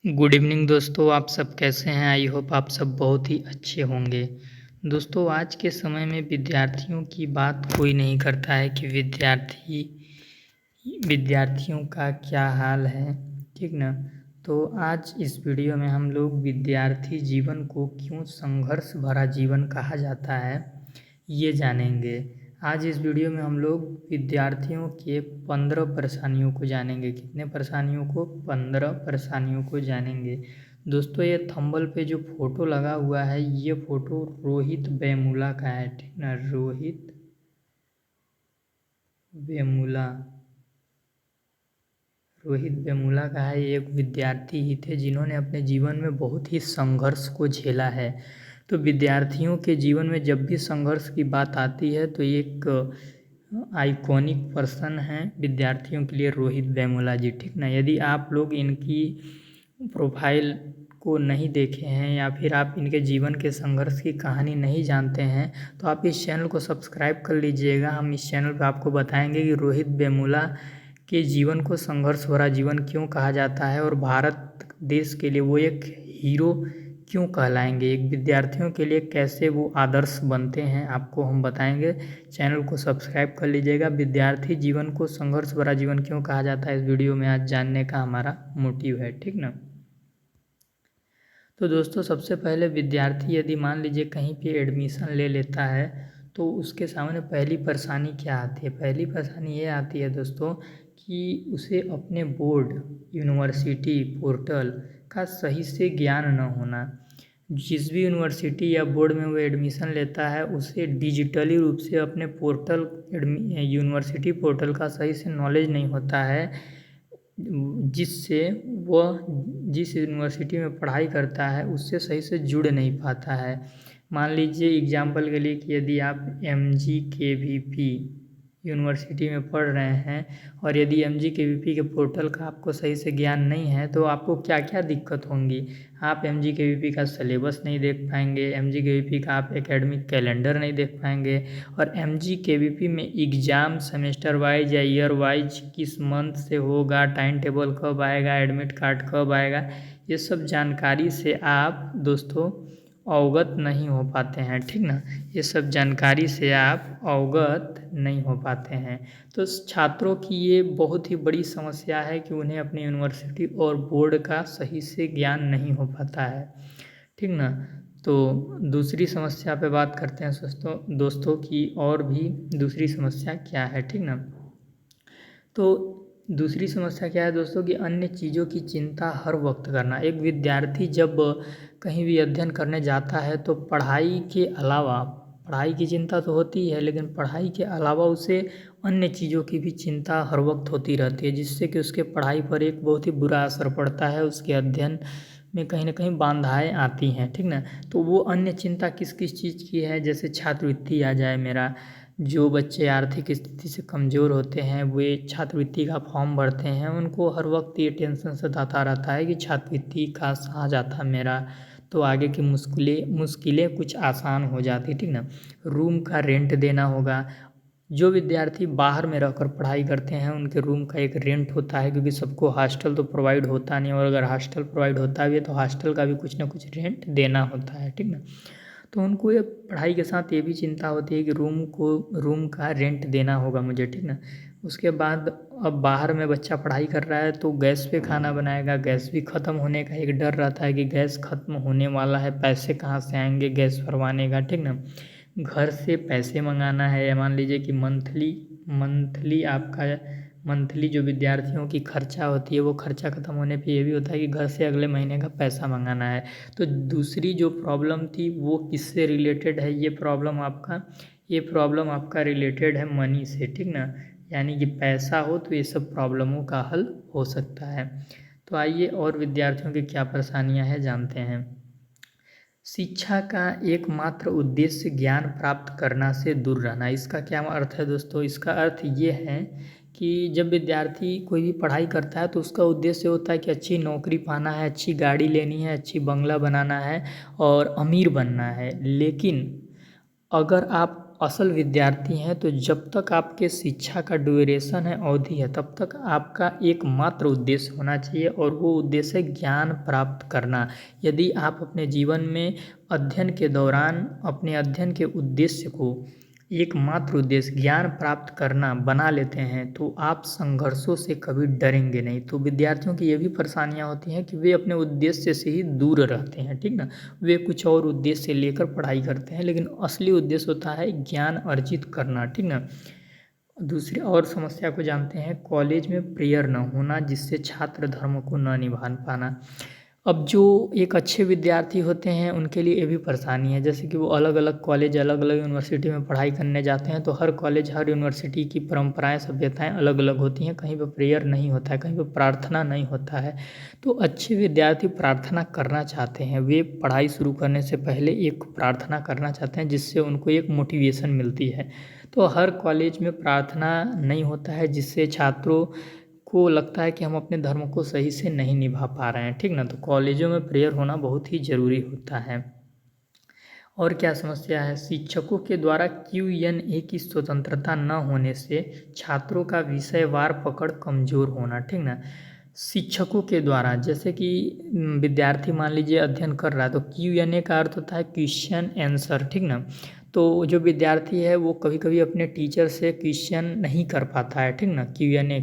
Good evening दोस्तों, आप सब कैसे हैं? आई होप आप सब बहुत ही अच्छे होंगे। दोस्तों, आज के समय में विद्यार्थियों की बात कोई नहीं करता है कि विद्यार्थियों का क्या हाल है, ठीक ना? तो आज इस वीडियो में हम लोग विद्यार्थी जीवन को क्यों संघर्ष भरा जीवन कहा जाता है, ये जानेंगे। आज इस वीडियो में हम लोग विद्यार्थियों के 15 परेशानियों को जानेंगे। कितने परेशानियों को? 15 परेशानियों को जानेंगे। दोस्तों, ये थंबनेल पे जो फ़ोटो लगा हुआ है, ये फ़ोटो रोहित वेमुला का है, ठीक ना? रोहित वेमुला रोहित वेमुला का है। ये एक विद्यार्थी ही थे जिन्होंने अपने जीवन में बहुत ही संघर्ष को झेला है। तो विद्यार्थियों के जीवन में जब भी संघर्ष की बात आती है तो एक आइकॉनिक पर्सन हैं विद्यार्थियों के लिए रोहित वेमुला जी, ठीक ना? यदि आप लोग इनकी प्रोफाइल को नहीं देखे हैं या फिर आप इनके जीवन के संघर्ष की कहानी नहीं जानते हैं तो आप इस चैनल को सब्सक्राइब कर लीजिएगा। हम इस चैनल पर आपको बताएंगे कि रोहित वेमुला के जीवन को संघर्ष भरा जीवन क्यों कहा जाता है और भारत देश के लिए वो एक हीरो क्यों कहलाएंगे, एक विद्यार्थियों के लिए कैसे वो आदर्श बनते हैं, आपको हम बताएंगे। चैनल को सब्सक्राइब कर लीजिएगा। विद्यार्थी जीवन को संघर्ष भरा जीवन क्यों कहा जाता है, इस वीडियो में आज जानने का हमारा मोटिव है, ठीक ना? तो दोस्तों, सबसे पहले विद्यार्थी यदि मान लीजिए कहीं पे एडमिशन ले लेता है तो उसके सामने पहली परेशानी क्या आती है? पहली परेशानी ये आती है दोस्तों कि उसे अपने बोर्ड, यूनिवर्सिटी पोर्टल का सही से ज्ञान न होना। जिस भी यूनिवर्सिटी या बोर्ड में वो एडमिशन लेता है उसे डिजिटली रूप से अपने यूनिवर्सिटी पोर्टल का सही से नॉलेज नहीं होता है, जिससे वह जिस यूनिवर्सिटी में पढ़ाई करता है उससे सही से जुड़ नहीं पाता है। मान लीजिए एग्जाम्पल के लिए कि यदि आप MGKVP यूनिवर्सिटी में पढ़ रहे हैं और यदि MGKVP के पोर्टल का आपको सही से ज्ञान नहीं है तो आपको क्या क्या दिक्कत होंगी। आप MGKVP का सिलेबस नहीं देख पाएंगे, MGKVP का आप एकेडमिक कैलेंडर नहीं देख पाएंगे और MGKVP में एग्ज़ाम सेमेस्टर वाइज या ईयर वाइज किस मंथ से होगा, टाइम टेबल कब आएगा, एडमिट कार्ड कब आएगा, ये सब जानकारी से आप दोस्तों अवगत नहीं हो पाते हैं, ठीक ना? ये सब जानकारी से आप अवगत नहीं हो पाते हैं। तो छात्रों की ये बहुत ही बड़ी समस्या है कि उन्हें अपनी यूनिवर्सिटी और बोर्ड का सही से ज्ञान नहीं हो पाता है, ठीक ना? तो दूसरी समस्या पे बात करते हैं दोस्तों की, और भी दूसरी समस्या क्या है, ठीक ना? तो दूसरी समस्या क्या है दोस्तों कि अन्य चीज़ों की चिंता हर वक्त करना। एक विद्यार्थी जब कहीं भी अध्ययन करने जाता है तो पढ़ाई की चिंता तो होती है, लेकिन पढ़ाई के अलावा उसे अन्य चीज़ों की भी चिंता हर वक्त होती रहती है, जिससे कि उसके पढ़ाई पर एक बहुत ही बुरा असर पड़ता है, उसके अध्ययन में कहीं न कहीं बाधाएँ आती हैं, ठीक ना? तो वो अन्य चिंता किस किस चीज़ की है? जैसे छात्रवृत्ति आ जाए मेरा, जो बच्चे आर्थिक स्थिति से कमज़ोर होते हैं वे छात्रवृत्ति का फॉर्म भरते हैं, उनको हर वक्त ये टेंशन सताता रहता है कि छात्रवृत्ति काश आ जाता मेरा तो आगे की मुश्किलें कुछ आसान हो जाती, ठीक ना? रूम का रेंट देना होगा। जो विद्यार्थी बाहर में रहकर पढ़ाई करते हैं उनके रूम का एक रेंट होता है, क्योंकि सबको हॉस्टल तो प्रोवाइड होता नहीं, और अगर हॉस्टल प्रोवाइड होता भी है तो हॉस्टल का भी कुछ ना कुछ रेंट देना होता है, ठीक ना? तो उनको ये पढ़ाई के साथ ये भी चिंता होती है कि रूम का रेंट देना होगा मुझे, ठीक ना? उसके बाद अब बाहर में बच्चा पढ़ाई कर रहा है तो गैस पे खाना बनाएगा, गैस भी ख़त्म होने का एक डर रहता है कि गैस ख़त्म होने वाला है, पैसे कहाँ से आएंगे गैस भरवाने का, ठीक ना? घर से पैसे मंगाना है, या मान लीजिए कि मंथली जो विद्यार्थियों की खर्चा होती है वो खर्चा ख़त्म होने पे ये भी होता है कि घर से अगले महीने का पैसा मंगाना है। तो दूसरी जो प्रॉब्लम थी वो किससे रिलेटेड है? ये प्रॉब्लम आपका रिलेटेड है मनी से, ठीक ना? यानी कि पैसा हो तो ये सब प्रॉब्लमों का हल हो सकता है। तो आइए और विद्यार्थियों की क्या परेशानियां हैं जानते हैं। शिक्षा का एकमात्र उद्देश्य ज्ञान प्राप्त करना से दूर रहना। इसका क्या अर्थ है दोस्तों? इसका अर्थ ये है कि जब विद्यार्थी कोई भी पढ़ाई करता है तो उसका उद्देश्य होता है कि अच्छी नौकरी पाना है, अच्छी गाड़ी लेनी है, अच्छी बंगला बनाना है और अमीर बनना है। लेकिन अगर आप असल विद्यार्थी हैं तो जब तक आपके शिक्षा का ड्यूरेशन है, अवधि है, तब तक आपका एकमात्र उद्देश्य होना चाहिए और वो उद्देश्य है ज्ञान प्राप्त करना। यदि आप अपने जीवन में अध्ययन के दौरान अपने अध्ययन के उद्देश्य को एकमात्र उद्देश्य ज्ञान प्राप्त करना बना लेते हैं तो आप संघर्षों से कभी डरेंगे नहीं। तो विद्यार्थियों की ये भी परेशानियाँ होती हैं कि वे अपने उद्देश्य से ही दूर रहते हैं, ठीक ना। वे कुछ और उद्देश्य लेकर पढ़ाई करते हैं, लेकिन असली उद्देश्य होता है ज्ञान अर्जित करना, ठीक ना। दूसरी और समस्या को जानते हैं, कॉलेज में प्रेयर न होना जिससे छात्र धर्म को न निभा पाना। अब जो एक अच्छे विद्यार्थी होते हैं उनके लिए ये भी परेशानी है, जैसे कि वो अलग अलग कॉलेज अलग अलग यूनिवर्सिटी में पढ़ाई करने जाते हैं तो हर कॉलेज हर यूनिवर्सिटी की परंपराएं सभ्यताएं अलग अलग होती हैं। कहीं पर प्रेयर नहीं होता है, कहीं पर प्रार्थना नहीं होता है। तो अच्छे विद्यार्थी प्रार्थना करना चाहते हैं, वे पढ़ाई शुरू करने से पहले एक प्रार्थना करना चाहते हैं जिससे उनको एक मोटिवेशन मिलती है। तो हर कॉलेज में प्रार्थना नहीं होता है जिससे छात्रों को लगता है कि हम अपने धर्म को सही से नहीं निभा पा रहे हैं, ठीक ना। तो कॉलेजों में प्रेयर होना बहुत ही ज़रूरी होता है। और क्या समस्या है, शिक्षकों के द्वारा Q&A की स्वतंत्रता न होने से छात्रों का विषयवार पकड़ कमज़ोर होना, ठीक ना। शिक्षकों के द्वारा, जैसे कि विद्यार्थी मान लीजिए अध्ययन कर रहा है तो Q&A का अर्थ होता है क्वेश्चन आंसर, ठीक ना। तो जो विद्यार्थी है वो कभी कभी अपने टीचर से क्वेश्चन नहीं कर पाता है, ठीक ना। Q&A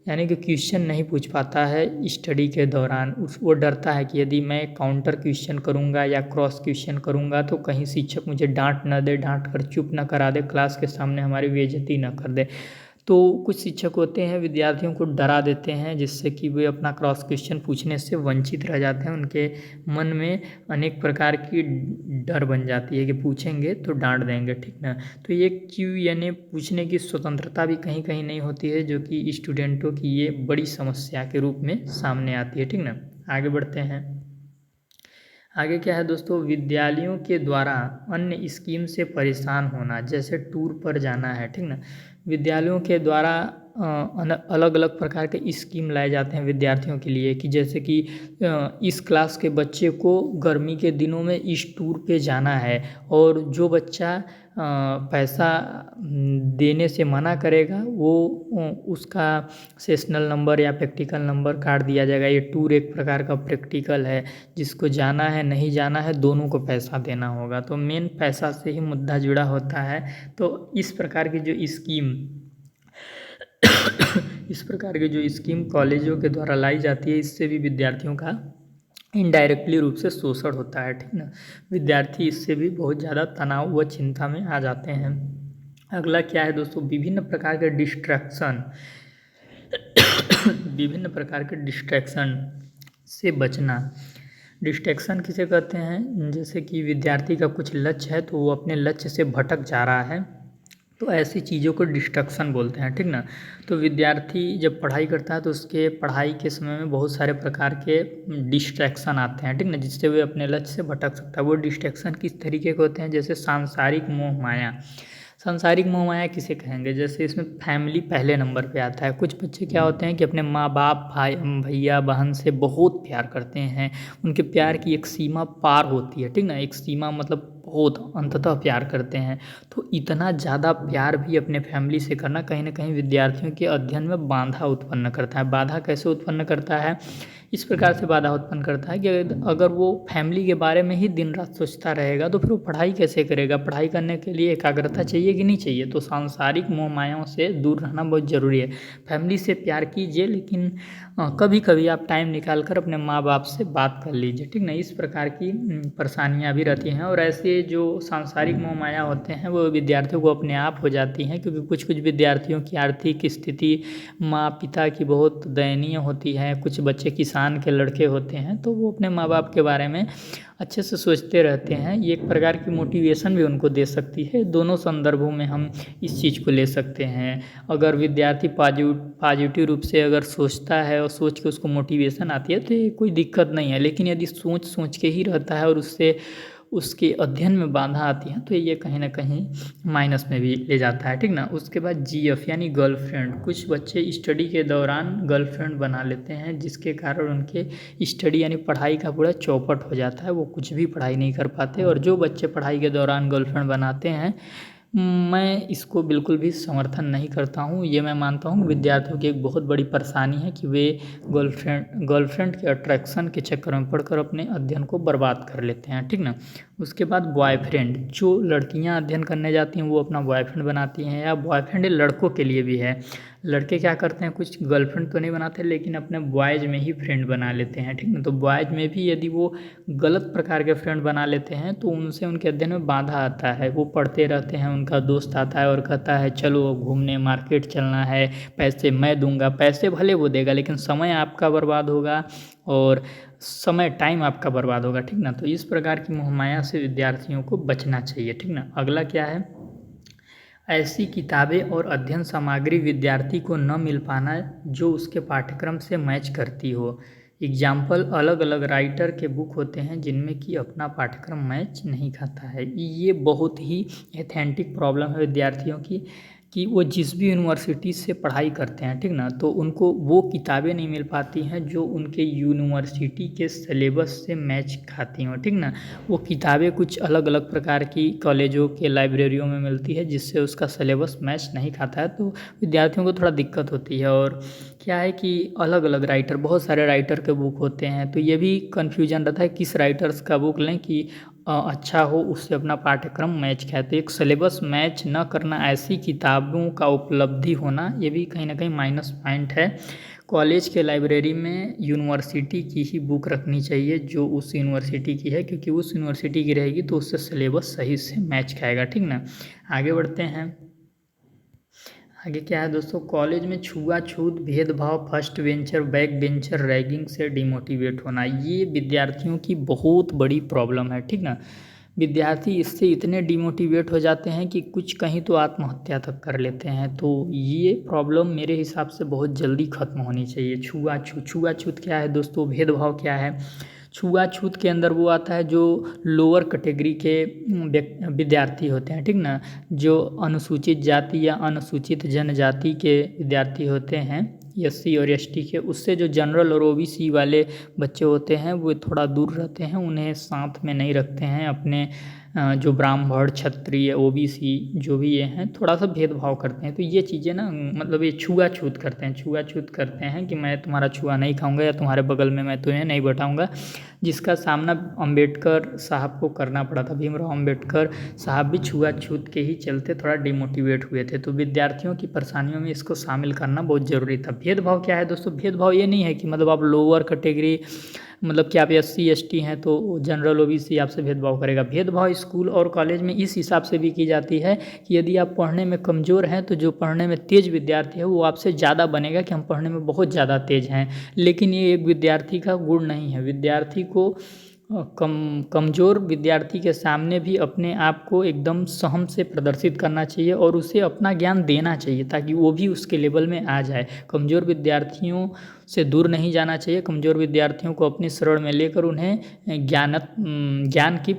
यानी कि क्वेश्चन नहीं पूछ पाता है स्टडी के दौरान, वो डरता है कि यदि मैं काउंटर क्वेश्चन करूंगा या क्रॉस क्वेश्चन करूंगा तो कहीं शिक्षक मुझे डांट न दे, डांट कर चुप न करा दे, क्लास के सामने हमारी बेइज्जती न कर दे। तो कुछ शिक्षक होते हैं विद्यार्थियों को डरा देते हैं जिससे कि वे अपना क्रॉस क्वेश्चन पूछने से वंचित रह जाते हैं। उनके मन में अनेक प्रकार की डर बन जाती है कि पूछेंगे तो डांट देंगे, ठीक ना। तो ये Q&A पूछने की स्वतंत्रता भी कहीं कहीं नहीं होती है, जो कि स्टूडेंटों की ये बड़ी समस्या के रूप में सामने आती है, ठीक ना। आगे बढ़ते हैं। आगे क्या है दोस्तों, विद्यालयों के द्वारा अन्य स्कीम से परेशान होना, जैसे टूर पर जाना है, ठीक ना। विद्यालयों के द्वारा अलग अलग प्रकार के स्कीम लाए जाते हैं विद्यार्थियों के लिए कि जैसे कि इस क्लास के बच्चे को गर्मी के दिनों में इस टूर पे जाना है और जो बच्चा पैसा देने से मना करेगा वो उसका सेशनल नंबर या प्रैक्टिकल नंबर काट दिया जाएगा। ये टूर एक प्रकार का प्रैक्टिकल है, जिसको जाना है नहीं जाना है दोनों को पैसा देना होगा। तो मेन पैसा से ही मुद्दा जुड़ा होता है। तो इस प्रकार की जो स्कीम इस प्रकार की जो स्कीम कॉलेजों के द्वारा लाई जाती है, इससे भी विद्यार्थियों का इनडायरेक्टली रूप से शोषण होता है, ठीक ना। विद्यार्थी इससे भी बहुत ज़्यादा तनाव व चिंता में आ जाते हैं। अगला क्या है दोस्तों, विभिन्न प्रकार के डिस्ट्रैक्शन विभिन्न प्रकार के डिस्ट्रैक्शन से बचना। डिस्ट्रैक्शन किसे कहते हैं, जैसे कि विद्यार्थी का कुछ लक्ष्य है तो वो अपने लक्ष्य से भटक जा रहा है, तो ऐसी चीज़ों को डिस्ट्रैक्शन बोलते हैं, ठीक ना। तो विद्यार्थी जब पढ़ाई करता है तो उसके पढ़ाई के समय में बहुत सारे प्रकार के डिस्ट्रैक्शन आते हैं, ठीक ना, जिससे वे अपने लक्ष्य से भटक सकता है। वो डिस्ट्रैक्शन किस तरीके के होते हैं, जैसे सांसारिक मोह माया। सांसारिक मोह माया किसे कहेंगे, जैसे इसमें फैमिली पहले नंबर पे आता है। कुछ बच्चे क्या होते हैं कि अपने माँ बाप, भाई भैया बहन से बहुत प्यार करते हैं, उनके प्यार की एक सीमा पार होती है, ठीक ना। एक सीमा मतलब बहुत अंततः प्यार करते हैं। तो इतना ज़्यादा प्यार भी अपने फैमिली से करना कहीं ना कहीं विद्यार्थियों के अध्ययन में बाधा उत्पन्न करता है। बाधा कैसे उत्पन्न करता है, इस प्रकार से बाधा उत्पन्न करता है कि अगर वो फैमिली के बारे में ही दिन रात सोचता रहेगा तो फिर वो पढ़ाई कैसे करेगा। पढ़ाई करने के लिए एकाग्रता चाहिए कि नहीं चाहिए। तो सांसारिक मोह मायाओं से दूर रहना बहुत ज़रूरी है। फैमिली से प्यार कीजिए, लेकिन कभी कभी आप टाइम निकाल कर अपने माँ बाप से बात कर लीजिए, ठीक ना। इस प्रकार की परेशानियाँ भी रहती हैं। और ऐसे जो सांसारिक मोह माया होते हैं वो विद्यार्थियों को अपने आप हो जाती हैं, क्योंकि कुछ कुछ विद्यार्थियों की आर्थिक स्थिति माँ पिता की बहुत दयनीय होती है। कुछ बच्चे किसान के लड़के होते हैं तो वो अपने माँ बाप के बारे में अच्छे से सोचते रहते हैं। ये एक प्रकार की मोटिवेशन भी उनको दे सकती है। दोनों संदर्भों में हम इस चीज़ को ले सकते हैं। अगर विद्यार्थी पॉजिटिव रूप से अगर सोचता है और सोच के उसको मोटिवेशन आती है तो ये कोई दिक्कत नहीं है, लेकिन यदि सोच के ही रहता है और उससे उसके अध्ययन में बाधा आती है तो ये कहीं ना कहीं माइनस में भी ले जाता है, ठीक ना। उसके बाद GF यानी गर्लफ्रेंड। कुछ बच्चे स्टडी के दौरान गर्लफ्रेंड बना लेते हैं, जिसके कारण उनके स्टडी यानी पढ़ाई का पूरा चौपट हो जाता है, वो कुछ भी पढ़ाई नहीं कर पाते। और जो बच्चे पढ़ाई के दौरान गर्लफ्रेंड बनाते हैं मैं इसको बिल्कुल भी समर्थन नहीं करता हूँ। ये मैं मानता हूँ विद्यार्थियों की एक बहुत बड़ी परेशानी है कि वे गर्लफ्रेंड के अट्रैक्शन के चक्कर में पड़कर अपने अध्ययन को बर्बाद कर लेते हैं, ठीक ना। उसके बाद बॉयफ्रेंड, जो लड़कियाँ अध्ययन करने जाती हैं वो अपना बॉयफ्रेंड बनाती हैं, या बॉयफ्रेंड लड़कों के लिए भी है। लड़के क्या करते हैं, कुछ गर्लफ्रेंड तो नहीं बनाते लेकिन अपने बॉयज़ में ही फ्रेंड बना लेते हैं, ठीक ना। तो बॉयज़ में भी यदि वो गलत प्रकार के फ्रेंड बना लेते हैं तो उनसे उनके अध्ययन में बाधा आता है। वो पढ़ते रहते हैं, उनका दोस्त आता है और कहता है चलो घूमने मार्केट चलना है, पैसे मैं दूंगा। पैसे भले वो देगा लेकिन समय आपका बर्बाद होगा और समय टाइम आपका बर्बाद होगा, ठीक ना। तो इस प्रकार की मोहमाया से विद्यार्थियों को बचना चाहिए, ठीक ना। अगला क्या है, ऐसी किताबें और अध्ययन सामग्री विद्यार्थी को न मिल पाना जो उसके पाठ्यक्रम से मैच करती हो। एग्जाम्पल, अलग अलग राइटर के बुक होते हैं जिनमें कि अपना पाठ्यक्रम मैच नहीं खाता है। ये बहुत ही एथेंटिक प्रॉब्लम है विद्यार्थियों की कि वो जिस भी यूनिवर्सिटी से पढ़ाई करते हैं, ठीक ना, तो उनको वो किताबें नहीं मिल पाती हैं जो उनके यूनिवर्सिटी के सिलेबस से मैच खाती हों, ठीक ना। वो किताबें कुछ अलग अलग प्रकार की कॉलेजों के लाइब्रेरियों में मिलती है जिससे उसका सिलेबस मैच नहीं खाता है, तो विद्यार्थियों को थोड़ा दिक्कत होती है। और क्या है कि अलग अलग राइटर, बहुत सारे राइटर के बुक होते हैं, तो ये भी कन्फ्यूजन रहता है किस राइटर्स का बुक लें कि अच्छा हो, उससे अपना पाठ्यक्रम मैच खाए। तो एक सिलेबस मैच न करना, ऐसी किताबों का उपलब्धि होना, ये भी कहीं ना कहीं माइनस पॉइंट है। कॉलेज के लाइब्रेरी में यूनिवर्सिटी की ही बुक रखनी चाहिए जो उस यूनिवर्सिटी की है, क्योंकि उस यूनिवर्सिटी की रहेगी तो उससे सिलेबस सही से मैच खाएगा, ठीक ना। आगे बढ़ते हैं। आगे क्या है दोस्तों, कॉलेज में छुआछूत, भेदभाव, first bencher, back bencher, ragging से डिमोटिवेट होना, ये विद्यार्थियों की बहुत बड़ी प्रॉब्लम है, ठीक ना। विद्यार्थी इससे इतने डिमोटिवेट हो जाते हैं कि कुछ कहीं तो आत्महत्या तक कर लेते हैं। तो ये प्रॉब्लम मेरे हिसाब से बहुत जल्दी ख़त्म होनी चाहिए। छुआछूत क्या है दोस्तों, भेदभाव क्या है। छुआछूत के अंदर वो आता है जो लोअर कैटेगरी के विद्यार्थी होते हैं, ठीक ना, जो अनुसूचित जाति या अनुसूचित जनजाति के विद्यार्थी होते हैं, एससी और एसटी के, उससे जो जनरल और ओबीसी वाले बच्चे होते हैं वो थोड़ा दूर रहते हैं, उन्हें साथ में नहीं रखते हैं। अपने जो ब्राह्मण, क्षत्रिय, ओबीसी जो भी ये हैं थोड़ा सा भेदभाव करते हैं। तो ये चीज़ें ना, मतलब ये छुआछूत करते हैं, छुआछूत करते हैं कि मैं तुम्हारा छुआ नहीं खाऊंगा या तुम्हारे बगल में मैं तुम्हें नहीं बैठाऊंगा, जिसका सामना अम्बेडकर साहब को करना पड़ा था। भीमराव अम्बेडकर साहब भी छुआछूत के ही चलते थोड़ा डिमोटिवेट हुए थे। तो विद्यार्थियों की परेशानियों में इसको शामिल करना बहुत ज़रूरी था। भेदभाव क्या है दोस्तों, भेदभाव ये नहीं है कि मतलब आप लोअर कैटेगरी, मतलब कि आप एससी एसटी हैं तो जनरल ओबीसी आपसे भेदभाव करेगा। भेदभाव स्कूल और कॉलेज में इस हिसाब से भी की जाती है कि यदि आप पढ़ने में कमज़ोर हैं तो जो पढ़ने में तेज़ विद्यार्थी है वो आपसे ज़्यादा बनेगा कि हम पढ़ने में बहुत ज़्यादा तेज़ हैं। लेकिन ये एक विद्यार्थी का गुण नहीं है। विद्यार्थी को कमज़ोर विद्यार्थी के सामने भी अपने आप को एकदम सहम से प्रदर्शित करना चाहिए और उसे अपना ज्ञान देना चाहिए ताकि वो भी उसके लेवल में आ जाए। कमज़ोर विद्यार्थियों से दूर नहीं जाना चाहिए। कमज़ोर विद्यार्थियों को अपनी शरण में लेकर उन्हें ज्ञान की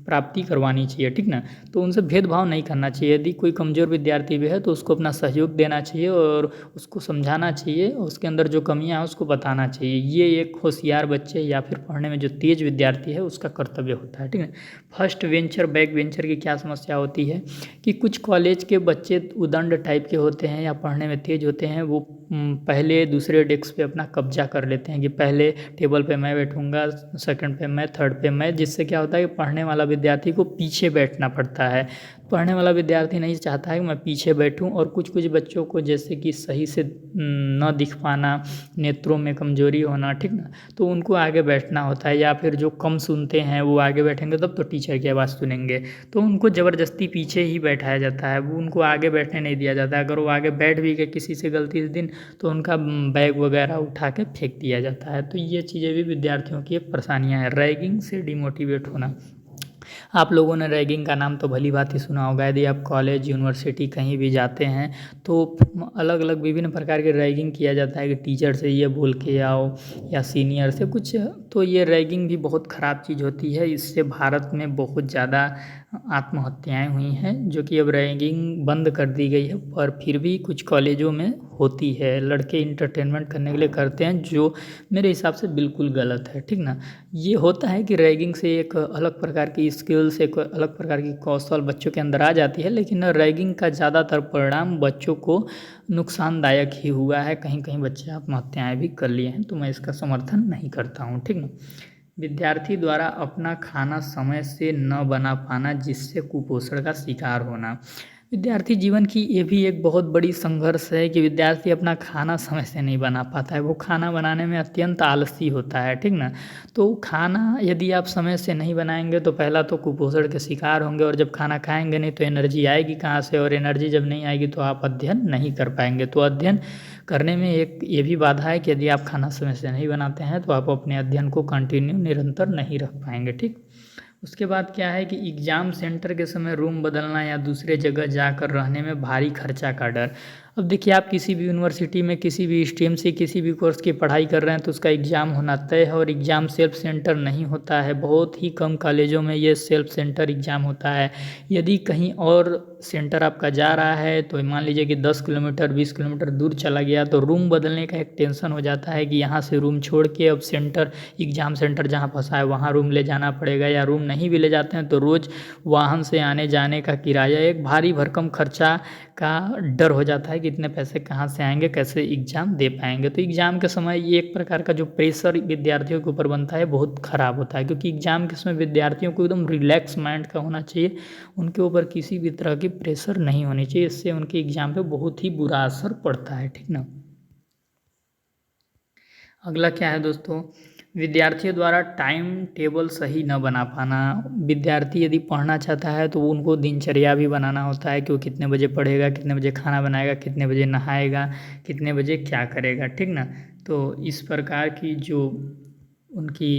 प्राप्ति करवानी चाहिए, ठीक ना। तो उनसे भेदभाव नहीं करना चाहिए। यदि कोई कमज़ोर विद्यार्थी भी है तो उसको अपना सहयोग देना चाहिए और उसको समझाना चाहिए, उसके अंदर जो कमियां हैं उसको बताना चाहिए। ये एक होशियार बच्चे या फिर पढ़ने में जो तेज़ विद्यार्थी है उसका कर्तव्य होता है, ठीक है। फर्स्ट वेंचर, बैक वेंचर की क्या समस्या होती है कि कुछ कॉलेज के बच्चे उदंड टाइप के होते हैं या पढ़ने में तेज़ होते हैं, वो पहले दूसरे डेस्क पे अपना कब्जा कर लेते हैं कि पहले टेबल पे मैं बैठूंगा, सेकंड पे मैं, थर्ड पे मैं, जिससे क्या होता है कि पढ़ने वाला विद्यार्थी को पीछे बैठना पड़ता है। पढ़ने वाला विद्यार्थी नहीं चाहता है कि मैं पीछे बैठूं। और कुछ कुछ बच्चों को जैसे कि सही से न दिख पाना, नेत्रों में कमजोरी होना, ठीक ना, तो उनको आगे बैठना होता है। या फिर जो कम सुनते हैं वो आगे बैठेंगे तब तो टीचर की आवाज़ सुनेंगे, तो उनको ज़बरदस्ती पीछे ही बैठाया जाता है, वो उनको आगे बैठने नहीं दिया जाता है। अगर वो आगे बैठ भी गए किसी से गलती से दिन, तो उनका बैग वगैरह उठा के फेंक दिया जाता है। तो ये चीज़ें भी विद्यार्थियों की परेशानियाँ हैं। रैगिंग से डिमोटिवेट होना, आप लोगों ने रैगिंग का नाम तो भली भांति सुना होगा। यदि आप कॉलेज, यूनिवर्सिटी कहीं भी जाते हैं तो अलग अलग विभिन्न प्रकार की रैगिंग किया जाता है कि टीचर से ये बोल के आओ या सीनियर से कुछ। तो ये रैगिंग भी बहुत ख़राब चीज़ होती है। इससे भारत में बहुत ज़्यादा आत्महत्याएं हुई हैं, जो कि अब रैगिंग बंद कर दी गई है, पर फिर भी कुछ कॉलेजों में होती है, लड़के इंटरटेनमेंट करने के लिए करते हैं, जो मेरे हिसाब से बिल्कुल गलत है, ठीक ना। ये होता है कि रैगिंग से एक अलग प्रकार की स्किल्स, एक अलग प्रकार की कौशल बच्चों के अंदर आ जाती है, लेकिन रैगिंग का ज़्यादातर परिणाम बच्चों को नुकसानदायक ही हुआ है। कहीं कहीं बच्चे आत्महत्याएँ भी कर लिए हैं, तो मैं इसका समर्थन नहीं करता हूँ, ठीक ना। विद्यार्थी द्वारा अपना खाना समय से न बना पाना, जिससे कुपोषण का शिकार होना। विद्यार्थी जीवन की ये भी एक बहुत बड़ी संघर्ष है कि विद्यार्थी अपना खाना समय से नहीं बना पाता है। वो खाना बनाने में अत्यंत आलसी होता है, ठीक ना। तो खाना यदि आप समय से नहीं बनाएंगे तो पहला तो कुपोषण के शिकार होंगे, और जब खाना खाएंगे नहीं तो एनर्जी आएगी कहाँ से, और एनर्जी जब नहीं आएगी तो आप अध्ययन नहीं कर पाएंगे। तो अध्ययन करने में एक ये भी बाधा है कि यदि आप खाना समय से नहीं बनाते हैं तो आप अपने अध्ययन को कंटिन्यू निरंतर नहीं रख पाएंगे, ठीक। उसके बाद क्या है कि एग्ज़ाम सेंटर के समय रूम बदलना या दूसरे जगह जाकर रहने में भारी खर्चा का डर। अब देखिए, आप किसी भी यूनिवर्सिटी में किसी भी स्ट्रीम से किसी भी कोर्स की पढ़ाई कर रहे हैं तो उसका एग्ज़ाम होना तय है, और एग्ज़ाम सेल्फ सेंटर नहीं होता है। बहुत ही कम कॉलेजों में ये सेल्फ सेंटर एग्ज़ाम होता है। यदि कहीं और सेंटर आपका जा रहा है तो मान लीजिए कि 10 किलोमीटर 20 किलोमीटर दूर चला गया, तो रूम बदलने का एक टेंशन हो जाता है कि यहाँ से रूम छोड़ के अब सेंटर, एग्ज़ाम सेंटर जहाँ फंसा है वहाँ रूम ले जाना पड़ेगा, या रूम नहीं भी ले जाते हैं तो रोज़ वाहन से आने जाने का किराया, एक भारी भरकम खर्चा का डर हो जाता है कि इतने पैसे कहाँ से आएंगे, कैसे एग्ज़ाम दे पाएंगे। तो एग्ज़ाम के समय ये एक प्रकार का जो प्रेशर विद्यार्थियों के ऊपर बनता है बहुत ख़राब होता है, क्योंकि एग्ज़ाम के समय विद्यार्थियों को एकदम रिलैक्स माइंड का होना चाहिए। उनके ऊपर किसी भी तरह की प्रेशर नहीं होनी चाहिए, इससे उनके एग्ज़ाम पे बहुत ही बुरा असर पड़ता है, ठीक ना। अगला क्या है दोस्तों, विद्यार्थियों द्वारा टाइम टेबल सही न बना पाना। विद्यार्थी यदि पढ़ना चाहता है तो उनको दिनचर्या भी बनाना होता है कि वो कितने बजे पढ़ेगा, कितने बजे खाना बनाएगा, कितने बजे नहाएगा, कितने बजे क्या करेगा, ठीक ना। तो इस प्रकार की जो उनकी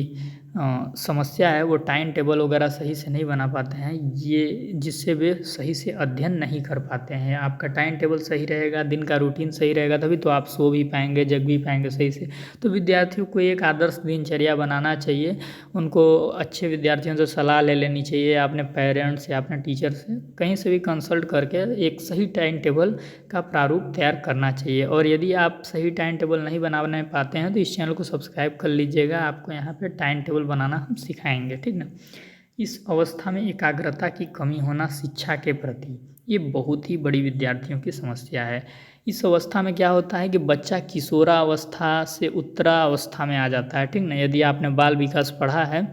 समस्या है, वो टाइम टेबल वगैरह सही से नहीं बना पाते हैं, ये जिससे वे सही से अध्ययन नहीं कर पाते हैं। आपका टाइम टेबल सही रहेगा, दिन का रूटीन सही रहेगा, तभी तो आप सो भी पाएंगे, जग भी पाएंगे सही से। तो विद्यार्थियों को एक आदर्श दिनचर्या बनाना चाहिए। उनको अच्छे विद्यार्थियों से सलाह ले लेनी चाहिए, अपने पेरेंट्स या अपने टीचर से कहीं से भी कंसल्ट करके एक सही टाइम टेबल का प्रारूप तैयार करना चाहिए। और यदि आप सही टाइम टेबल नहीं बना पाते हैं तो इस चैनल को सब्सक्राइब कर लीजिएगा, आपको यहाँ पे टाइम टेबल बनाना हम सिखाएंगे, ठीक ना। इस अवस्था में एकाग्रता की कमी होना शिक्षा के प्रति, ये बहुत ही बड़ी विद्यार्थियों की समस्या है। इस अवस्था में क्या होता है कि बच्चा किशोरावस्था से उत्तरावस्था में आ जाता है, ठीक ना। यदि आपने बाल विकास पढ़ा है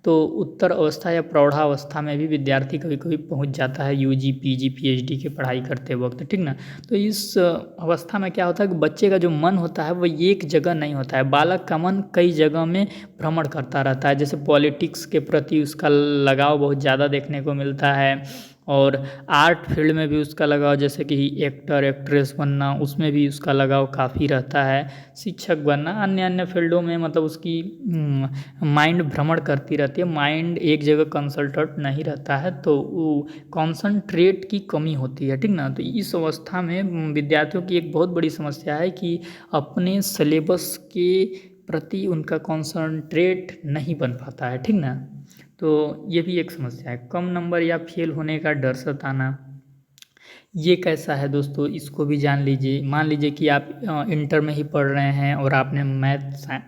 तो उत्तर अवस्था या प्रौढ़ावस्था में भी विद्यार्थी कभी कभी पहुंच जाता है, यूजी पीजी पीएचडी की पढ़ाई करते वक्त, ठीक ना। तो इस अवस्था में क्या होता है कि बच्चे का जो मन होता है वो एक जगह नहीं होता है। बालक का मन कई जगह में भ्रमण करता रहता है। जैसे पॉलिटिक्स के प्रति उसका लगाव बहुत ज़्यादा देखने को मिलता है, और आर्ट फील्ड में भी उसका लगाव, जैसे कि एक्टर एक्ट्रेस बनना, उसमें भी उसका लगाव काफ़ी रहता है। शिक्षक बनना, अन्य अन्य फील्डों में मतलब उसकी माइंड भ्रमण करती रहती है, माइंड एक जगह कंसल्टेंट नहीं रहता है, तो वो कॉन्सनट्रेट की कमी होती है, ठीक ना। तो इस अवस्था में विद्यार्थियों की एक बहुत बड़ी समस्या है कि अपने सिलेबस के प्रति उनका कॉन्सनट्रेट नहीं बन पाता है, ठीक ना। तो ये भी एक समस्या है। कम नंबर या फेल होने का डर सताना, ये कैसा है दोस्तों, इसको भी जान लीजिए। मान लीजिए कि आप इंटर में ही पढ़ रहे हैं और आपने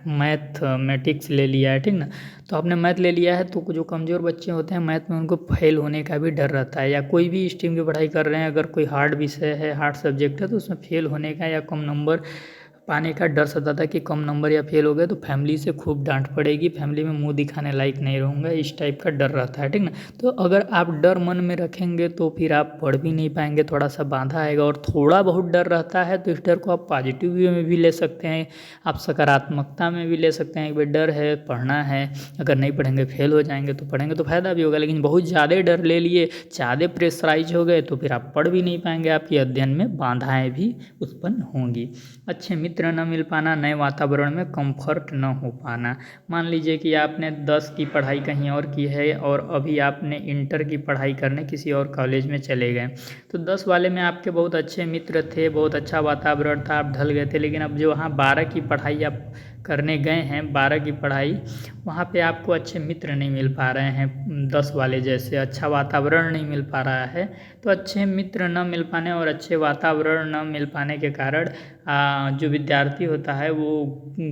मैथमेटिक्स ले लिया है, ठीक ना। तो आपने मैथ ले लिया है, तो जो कमज़ोर बच्चे होते हैं मैथ में, उनको फेल होने का भी डर रहता है। या कोई भी स्ट्रीम की पढ़ाई कर रहे हैं, अगर कोई हार्ड विषय है, हार्ड सब्जेक्ट है, तो उसमें फेल होने का या कम नंबर पाने का डर सताता है कि कम नंबर या फेल हो गए तो फैमिली से खूब डांट पड़ेगी, फैमिली में मुंह दिखाने लायक नहीं रहूँगा, इस टाइप का डर रहता है, ठीक ना। तो अगर आप डर मन में रखेंगे तो फिर आप पढ़ भी नहीं पाएंगे, थोड़ा सा बाधा आएगा। और थोड़ा बहुत डर रहता है तो इस डर को आप पॉजिटिव वे में भी ले सकते हैं, आप सकारात्मकता में भी ले सकते हैं कि भाई डर है, पढ़ना है, अगर नहीं पढ़ेंगे फेल हो जाएंगे, तो पढ़ेंगे तो फ़ायदा भी होगा। लेकिन बहुत ज़्यादा डर ले लिए, ज़्यादा प्रेशराइज हो गए, तो फिर आप पढ़ भी नहीं पाएंगे, आपकी अध्ययन में बाधाएँ भी उत्पन्न होंगी। अच्छे मित्र न मिल पाना, नए वातावरण में कंफर्ट न हो पाना। मान लीजिए कि आपने 10 की पढ़ाई कहीं और की है और अभी आपने इंटर की पढ़ाई करने किसी और कॉलेज में चले गए, तो 10 वाले में आपके बहुत अच्छे मित्र थे, बहुत अच्छा वातावरण था, आप ढल गए थे। लेकिन अब जो वहाँ 12 की पढ़ाई आप करने गए हैं 12 की पढ़ाई, वहाँ पे आपको अच्छे मित्र नहीं मिल पा रहे हैं 10 वाले जैसे, अच्छा वातावरण नहीं मिल पा रहा है। तो अच्छे मित्र न मिल पाने और अच्छे वातावरण न मिल पाने के कारण जो विद्यार्थी होता है वो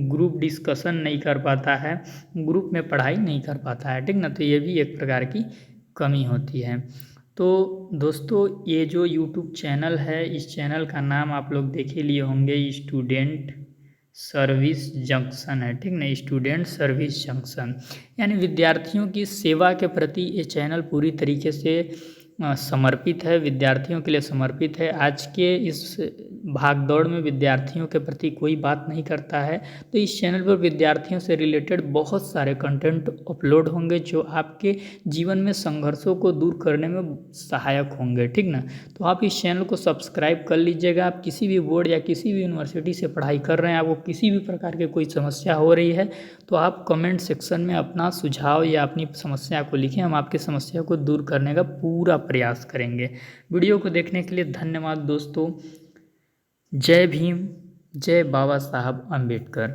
ग्रुप डिस्कशन नहीं कर पाता है, ग्रुप में पढ़ाई नहीं कर पाता है, ठीक ना। तो ये भी एक प्रकार की कमी होती है। तो दोस्तों, ये जो यूट्यूब चैनल है, इस चैनल का नाम आप लोग देख ही लिए होंगे, स्टूडेंट सर्विस जंक्शन है, ठीक ना। स्टूडेंट सर्विस जंक्शन यानी विद्यार्थियों की सेवा के प्रति ये चैनल पूरी तरीके से समर्पित है, विद्यार्थियों के लिए समर्पित है। आज के इस भागदौड़ में विद्यार्थियों के प्रति कोई बात नहीं करता है। तो इस चैनल पर विद्यार्थियों से रिलेटेड बहुत सारे कंटेंट अपलोड होंगे जो आपके जीवन में संघर्षों को दूर करने में सहायक होंगे, ठीक ना। तो आप इस चैनल को सब्सक्राइब कर लीजिएगा। आप किसी भी बोर्ड या किसी भी यूनिवर्सिटी से पढ़ाई कर रहे हैं, आपको किसी भी प्रकार की कोई समस्या हो रही है, तो आप कमेंट सेक्शन में अपना सुझाव या अपनी समस्या को लिखें, हम आपकी समस्या को दूर करने का पूरा प्रयास करेंगे। वीडियो को देखने के लिए धन्यवाद दोस्तों। जय भीम, जय बाबा साहब अम्बेडकर।